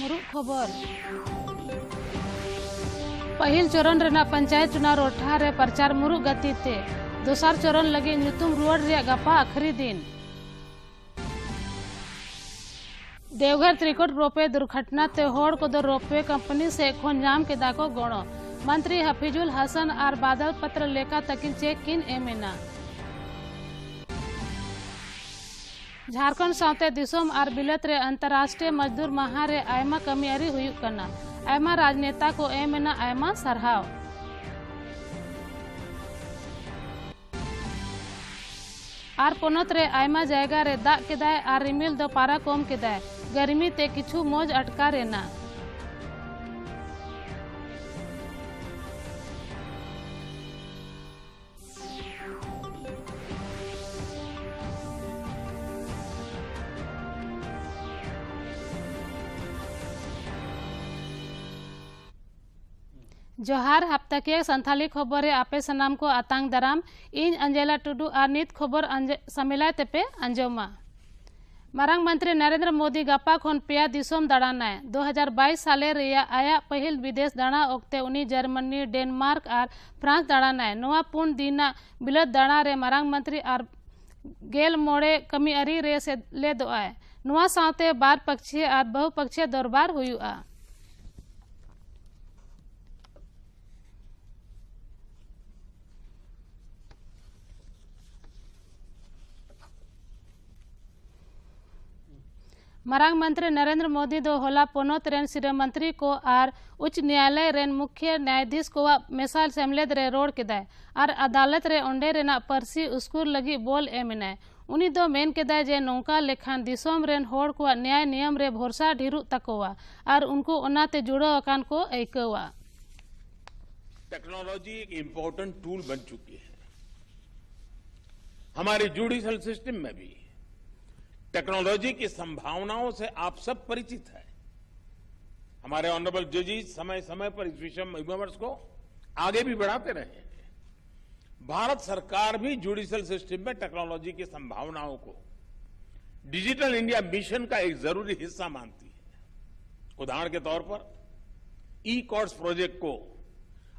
मुरुक खबर पहिल चरण रेना पंचायत चुनाव रोठा रे प्रचार मुरुक गति ते दोसार चरण लगे ᱧᱩᱛᱩᱢ रुआड़ रे गपा आखरी दिन देवघर त्रिकोट रोपे दुर्घटना ते होड़ को दो रोपे कंपनी से खोंजाम के दाको गणो मंत्री हफीजुल हसन और बादल पत्र लेका तकिन चेक किन एमेना झारखंड सावते दिसोम और बिलत रे अंतर्राष्ट्रीय मजदूर माह रे आयमा कमी अरी हुयुक कना आयमा राजनेता को एमेना आयमा सरहाव और पोनत रे आयमा जायगा रे दाग केदाय और रिमिल दो पारा कम केदाय गर्मी ते किछु मौज अटका रेना जोहार हफ्ताकिया संथाली खबर आपे सनाम को आतांग दाराम इन अंजेला टुडू और नित खबर समिला तेपे अंजोमा मारांग मंत्री नरेंद्र मोदी गपा खन पेया दिसोम दाड़ाना 2022 साले रिया आया पहिल विदेश दाड़ा ओक्ते उनी जर्मनी डेनमार्क और फ्रांस दाड़ाना नोआ पुन दीना बिलत दाड़ा रे मारांग मंत्री और गेल मोड़े कमी अरी रे से ले दोआए नोआ सावते बार पक्षीय और बहुपक्षीय दरबार हुआ मारांग मंत्री नरेंद्र मोदी दो होला पोनोत रेन सिर मंत्री को और उच्च न्यायालय रेन मुख्य न्यायाधीश को मेसाल सेमलेद रे रोड केदाय और अदालत रे ओंडे रेना परसी उस्कुर लगी बोल एमिनाय उनी दो मेन केदाय जे नौका लेखान दिसोम रेन होड़ को न्याय नियम रे भरोसा ढिरु तकोवा और उनको ओनाते जुड़ो अकान को ऐकवा टेक्नोलॉजी एक इम्पोर्टेंट टूल बन चुकी है हमारे जुडिशियल सिस्टम में भी टेक्नोलॉजी की संभावनाओं से आप सब परिचित हैं हमारे ऑनरेबल जजेस समय समय पर इस विषय को आगे भी बढ़ाते रहे हैं भारत सरकार भी जुडिशियल सिस्टम में टेक्नोलॉजी की संभावनाओं को डिजिटल इंडिया मिशन का एक जरूरी हिस्सा मानती है उदाहरण के तौर पर ई कोर्ट्स प्रोजेक्ट को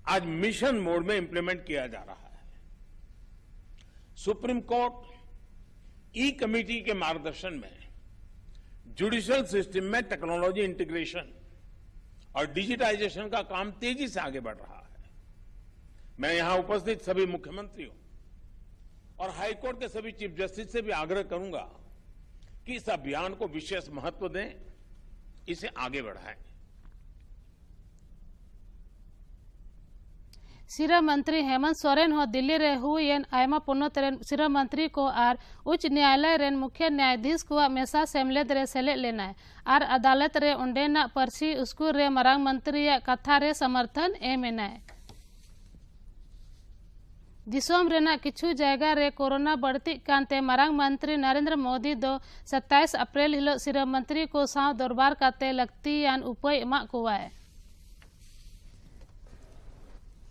आज मिशन मोड में इंप्लीमेंट किया जा रहा है सुप्रीम कोर्ट ई कमेटी के मार्गदर्शन में जुडिशियल सिस्टम में टेक्नोलॉजी इंटीग्रेशन और डिजिटाइजेशन का काम तेजी से आगे बढ़ रहा है मैं यहां उपस्थित सभी मुख्यमंत्रियों और हाईकोर्ट के सभी चीफ जस्टिस से भी आग्रह करूंगा कि इस अभियान को विशेष महत्व दें इसे आगे बढ़ाएं सिरा मंत्री हेमंत सोरेन हो दिल्ली रे हुएन आयमा पोनोत रेन सिरा मंत्री को और उच्च न्यायालय रेन मुख्य न्यायाधीश को मेसा सेमलेद रे सेले लेना और अदालत रे ओंडेना परसी उसको रे मरांग मंत्री कथा रे समर्थन एमेना दिसोम रेना किछु जायगा रे कोरोना बढ़ती कांते मरांग मंत्री नरेंद्र मोदी दो 27 अप्रैल हिलो सिरा मंत्री को साव दरबार काते लगती यान उपाय एमा कोवाए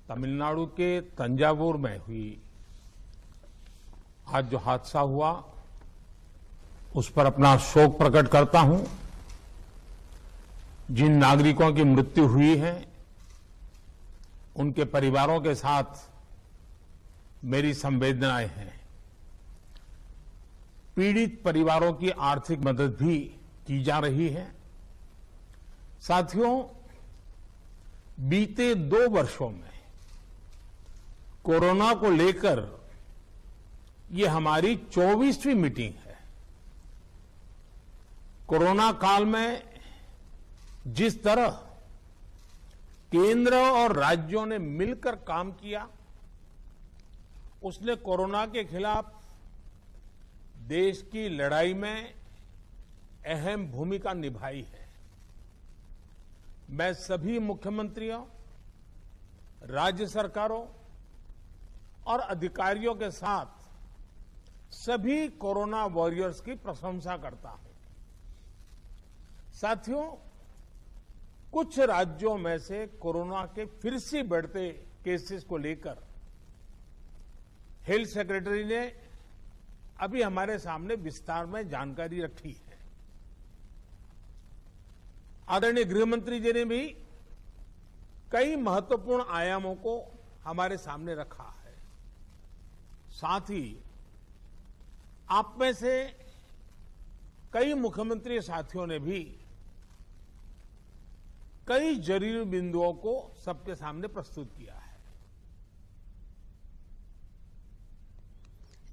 तमिलनाडु के तंजावुर में हुई आज जो हादसा हुआ उस पर अपना शोक प्रकट करता हूं जिन नागरिकों की मृत्यु हुई है उनके परिवारों के साथ मेरी संवेदनाएं हैं पीड़ित परिवारों की आर्थिक मदद भी की जा रही है साथियों बीते 2 वर्षों में कोरोना को लेकर ये हमारी 24वीं मीटिंग है कोरोना काल में जिस तरह केंद्र और राज्यों ने मिलकर काम किया उसने कोरोना के खिलाफ देश की लड़ाई में अहम भूमिका निभाई है मैं सभी मुख्यमंत्रियों राज्य सरकारों और अधिकारियों के साथ सभी कोरोना वॉरियर्स की प्रशंसा करता हूं साथियों कुछ राज्यों में से कोरोना के फिर से बढ़ते केसेस को लेकर हेल्थ सेक्रेटरी ने अभी हमारे सामने विस्तार में जानकारी रखी है आदरणीय गृहमंत्री जी ने भी कई महत्वपूर्ण आयामों को हमारे सामने रखा है। साथ ही आप में से कई मुख्यमंत्री साथियों ने भी कई जरूरी बिंदुओं को सबके सामने प्रस्तुत किया है।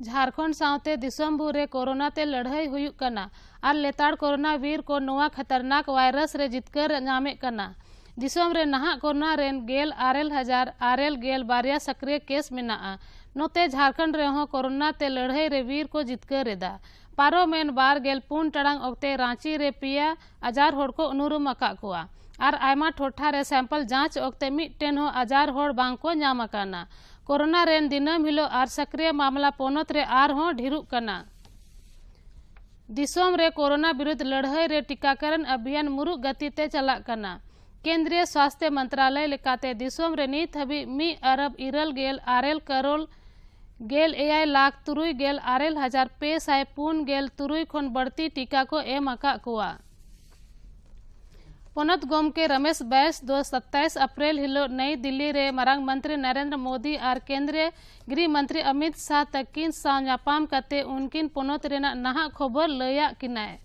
झारखंड सावते दिसोम भूरे कोरोना ते लड़ाई हुयुक कना और लेताड़ कोरोना वीर को नोआ खतरनाक वायरस रे जितकर नामे कना। दिसोम रे नहा कोरोना रेन गेल 8,000 सक्रिय केस मेना। नोते झारखंड रे हो कोरोना ते लड़ाई रे वीर को जितकर रेदा। पारो मेन 12 टाड़ांग ओक्ते रांची रे पिया अजार होड़ को उनुरुम अका कुआ और आयमा ठोठा रे सैंपल जांच ओक्ते मिट्टेन हो अजार होड़ बांग को नाम अकाना। कोरोना रेन दिनम हिलो आर सक्रिय मामला पोनत रे आर हो ढिरुक कना। दिसोम रे कोरोना विरुद्ध लड़ाई रे टीकाकरण अभियान मुरुक गति ते चला कना। केंद्रीय स्वास्थ्य मंत्रालय लेकाते दिसोम रे नीत हबी 1,000,000 करोड़ 1,69,6,4,500 खन बढ़ती टीका को एम अका कुआ। पोनत गोमके रमेश बैस 27 अप्रैल हिलो नई दिल्ली रे मरांग मंत्री नरेंद्र मोदी और केंद्रीय गृह मंत्री अमित शाह तकिन साव न्यापाम कते उनकिन पोनत रेना नहा खबर लया किनाय।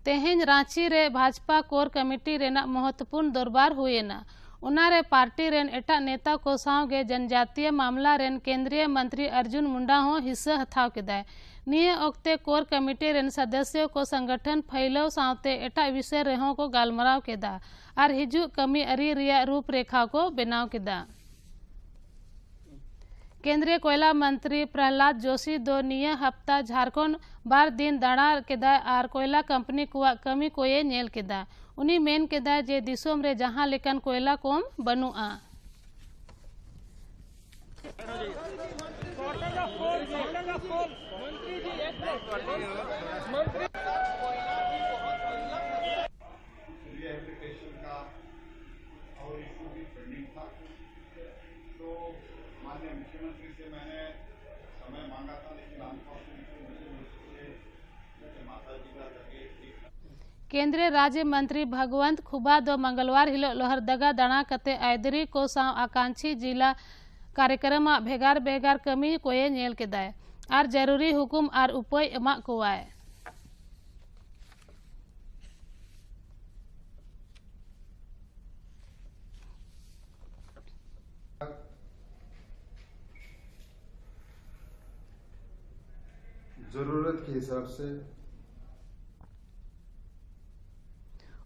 तेहें रांची रे भाजपा कोर कमेटी रेना महत्वपूर्ण दरबार हुएना। उनारे पार्टी रेन एटा नेता को सावगे जनजातीय मामला रेन केंद्रीय मंत्री अर्जुन मुंडा हो हिस्सा हथाव केदाय। निये ओक्ते कोर कमेटी रेन सदस्यों को संगठन फैलाव सावते एटा विषय रेहों को गालमराव केदा और हिजू कमी अरी रिया रूपरेखा को बनाव केदा। केंद्रीय कोयला मंत्री प्रहलाद जोशी दो निये हफ्ता झारखंड 12 दिन दाड़ा केदा और कोयला कंपनी कुआ कमी कोये नेल केदा। उनी मेन केदा जे दिसोम रे जहां लेकन कोयला कोम बनुआ। माननीय मुख्यमंत्री से मैंने समय मांगा था, लेकिन माता जी का केंद्रीय राज्य मंत्री भगवंत खुबा दो मंगलवार हिलो लोहरदगा दाणा कते आयदरी को साव आकांक्षी जिला कार्यक्रम भेगार भेगार कमी कोये नेल केदाय और जरूरी हुकुम और उपाय एमा कोवाय। जरूरत के हिसाब से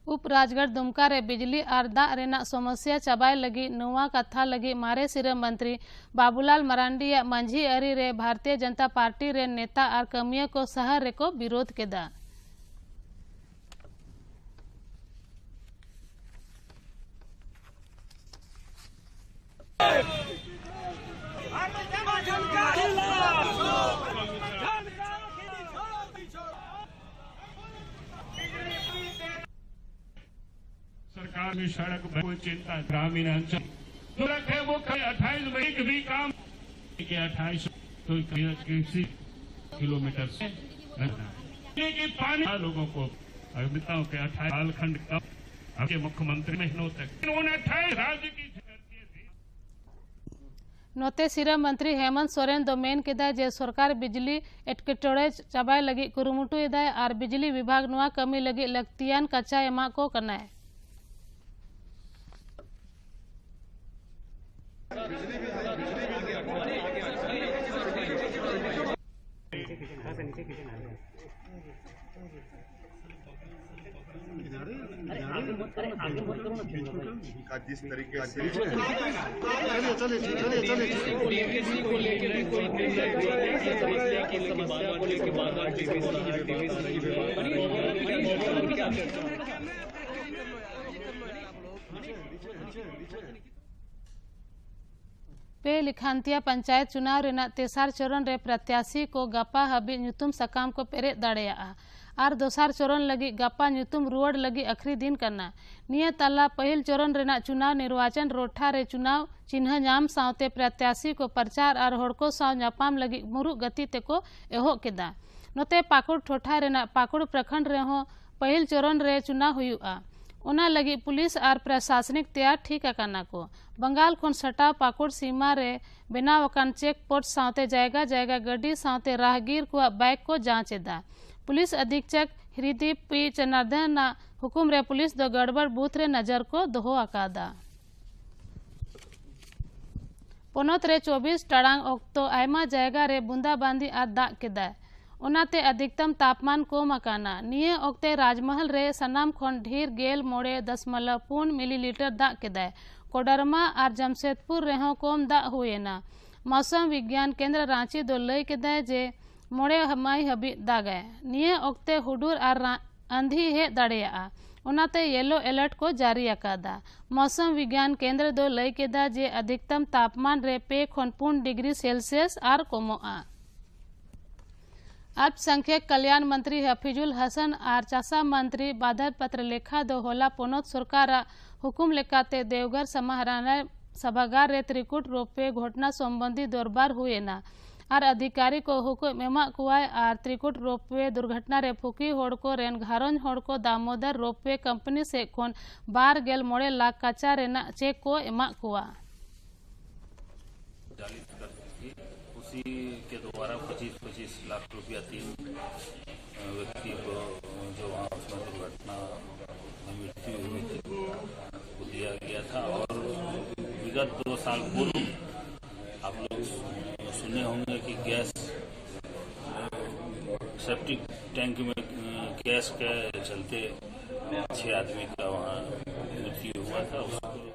उप राजगढ़ दुमका रे बिजली और दाग रेना समस्या चबाय लगी नवा कथा लगी मारे सिरे मंत्री बाबूलाल मरांडी या मंझी अरी रे भारतीय जनता पार्टी रे नेता और कमियों को शहर रे को विरोध केदा। सरकार की सड़क कोई चिंता ग्रामीण अंचल तो रखे वो 28 मई भी काम के 28 तो किसी किलोमीटर से कि पानी लोगों को बताओ कि 28 झारखंड का आपके मुख्यमंत्री महीनों तक उन्होंने 28 राज्य की नोते सिरा मंत्री हेमंत सोरेन दो मेन केदा जे सरकार बिजली एटकेटोड़े चबाय लगी कुरुमुटु एदाय और बिजली विभाग नुआ कमी लगी लगतियान कच्चा एमा को कनाय। जिस तरीके से पे लिखांतिया पंचायत चुनाव रेना तेसार चरण रे प्रत्याशी को गपा हबी ᱧᱩᱛᱩᱢ सकाम को पेरे दाड़ेया और दोसार चरण लगी गपा ᱧᱩᱛᱩᱢ रुआड़ लगी आखरी दिन करना निया तला पहिल चरण रेना चुनाव निर्वाचन रोठा रे चुनाव चिन्ह नाम सावते प्रत्याशी को प्रचार और होड़को साव नापाम लगी मुरु गति ते को एहो केदा नोते पाकुड़ ठोठा रेना पाकुड़ प्रखंड रे हो पहिल चरण रे चुनाव हुआ उना लगी पुलिस और प्रशासनिक तैयार ठीक अकाना को बंगाल खन सटाव पाकुड़ सीमा रे बनाव अकान चेक पोस्ट सावते जायगा जायगा गड्डी सावते राहगीर को बाइक को जांचेदा पुलिस अधीक्षक हृदीप पी जनार्दन हुकुम रे पुलिस दो गड़बड़ बूथ रे नजर को दोहो अकादा पोनोत रे 24 टाड़ांग ओक्तो आयमा जायगा रे बूंदाबांदी आ दाग केदा उनाते अधिकतम तापमान कम अकाना निये ओक्ते राजमहल रे सनाम खन ढेर गेल मोड़े 10.4 मिलीलीटर दाग केदा कोडरमा और जमशेदपुर रेहो कम दाग हुएना मौसम विज्ञान केंद्र रांची दो लय केदा जे मोड़े हमाई हबी दागे निये ओक्ते हुडूर और आंधी हे दाड़ेया उनाते येलो अलर्ट को जारी अकादा मौसम विज्ञान केंद्र दो लय केदा जे अधिकतम तापमान रे 2 डिग्री सेल्सियस और कमोआ अल्पसंख्यक कल्याण मंत्री हफीजुल हसन और चासा मंत्री बादल पत्र लेखा दो होला पोनोत सरकार हुकुम लेकाते देवघर समाहरणालय सभागार रे त्रिकुट रोपवे घटना संबंधी दरबार हुए ना और अधिकारी को हुकुम एमा कुआय और त्रिकुट रोपवे दुर्घटना रे फुकी होड़ को रेन घारों होड़ को दामोदर रोपवे कंपनी से खोन 12 लाख कच्चा रेना चेक को एमा कुआ उसी के द्वारा 25 लाख रुपया 3 व्यक्ति को जो वहाँ उसमें दुर्घटना में मृत्यु हुई थी को दिया गया था। और विगत 2 साल पूर्व आप लोग सुने होंगे कि गैस सेप्टिक टैंक में गैस के चलते 6 आदमी का वहाँ मृत्यु हुआ था। उसको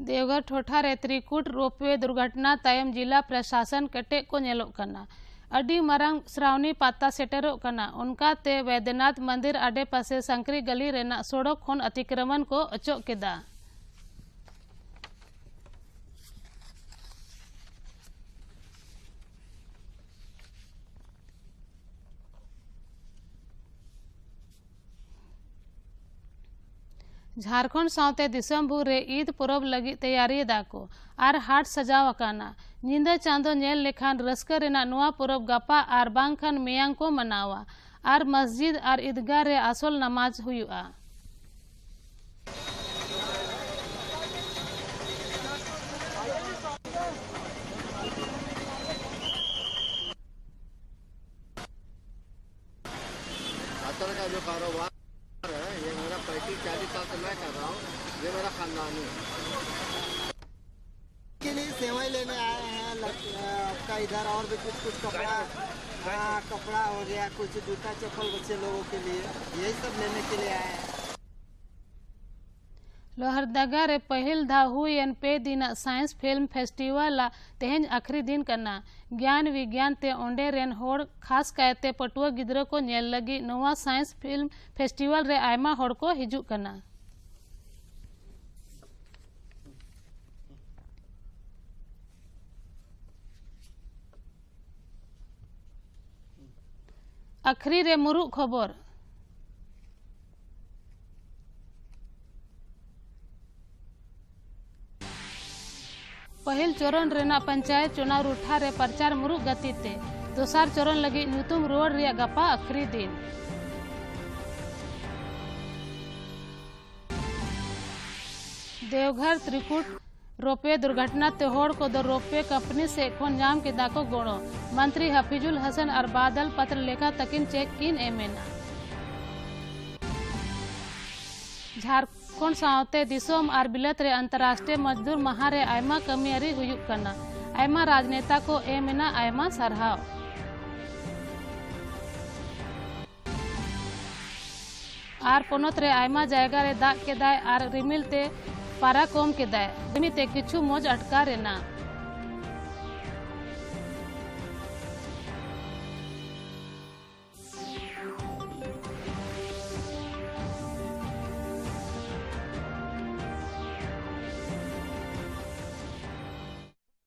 देवघर ठोठा रे त्रिकुट रोपवे दुर्घटना तायम जिला प्रशासन कटे को नेलो करना अडी मरंग श्रावणी पाता सेटेरो करना उनका ते वैद्यनाथ मंदिर आडे पासे संकरी गली रेना सड़क खन अतिक्रमण को अचो केदा झारखंड सावते दिसम भूर रे ईद परब लगी तैयारी दाको और हाट सजाव अकाना निंदा चांदो नेल लेखान रस्का रेना नुआ परब गपा और बांगखान मेयांग को मनावा और मस्जिद और ईदगाह रे आसल नमाज हुआ। का जो कारोबार है ये मेरा 35-40 साल से मैं कर रहा हूँ, ये मेरा खानदानी है। के लिए सेवाएं लेने आए हैं आपका इधर और भी कुछ कपड़ा कपड़ा हो गया, कुछ जूता चप्पल बच्चे लोगों के लिए, यही सब लेने के लिए आए हैं। लोहरदगा रे पहिल धा हुई पे दिन साइंस फिल्म फेस्टिवल तेहन आखरी दिन करना ज्ञान विज्ञान ते ओंडे रेन होड़ खास कायते पटुआ गिद्रो को नेल लगी नवा साइंस फिल्म फेस्टिवल रे आयमा होड़ को हिजू करना। आखरी रे मुरु खबर पहिल चरण रेना पंचायत चुनाव रूठा रे प्रचार मुरु गति ते दोसार चरण लगी ᱧᱩᱛᱩᱢ रोड रे गपा आखरी दिन। देवघर त्रिकुट रोपवे दुर्घटना ते होड़ को दो रोपवे कंपनी से खोन जाम के दाको गोड़ो मंत्री हफीजुल हसन और बादल पत्र लेखा तकिन चेक किन एमेना। झारखंड सावते दिसोम और बिलत रे अंतर्राष्ट्रीय मजदूर माह रे आयमा कमियारी हुयुक करना आयमा राजनेता को एमेना आयमा सरहाव। आर पोनोत रे आयमा जायगा रे दाग के दाय और रिमिल ते पारा कम के दाय ते किछु मोज अटका रेना।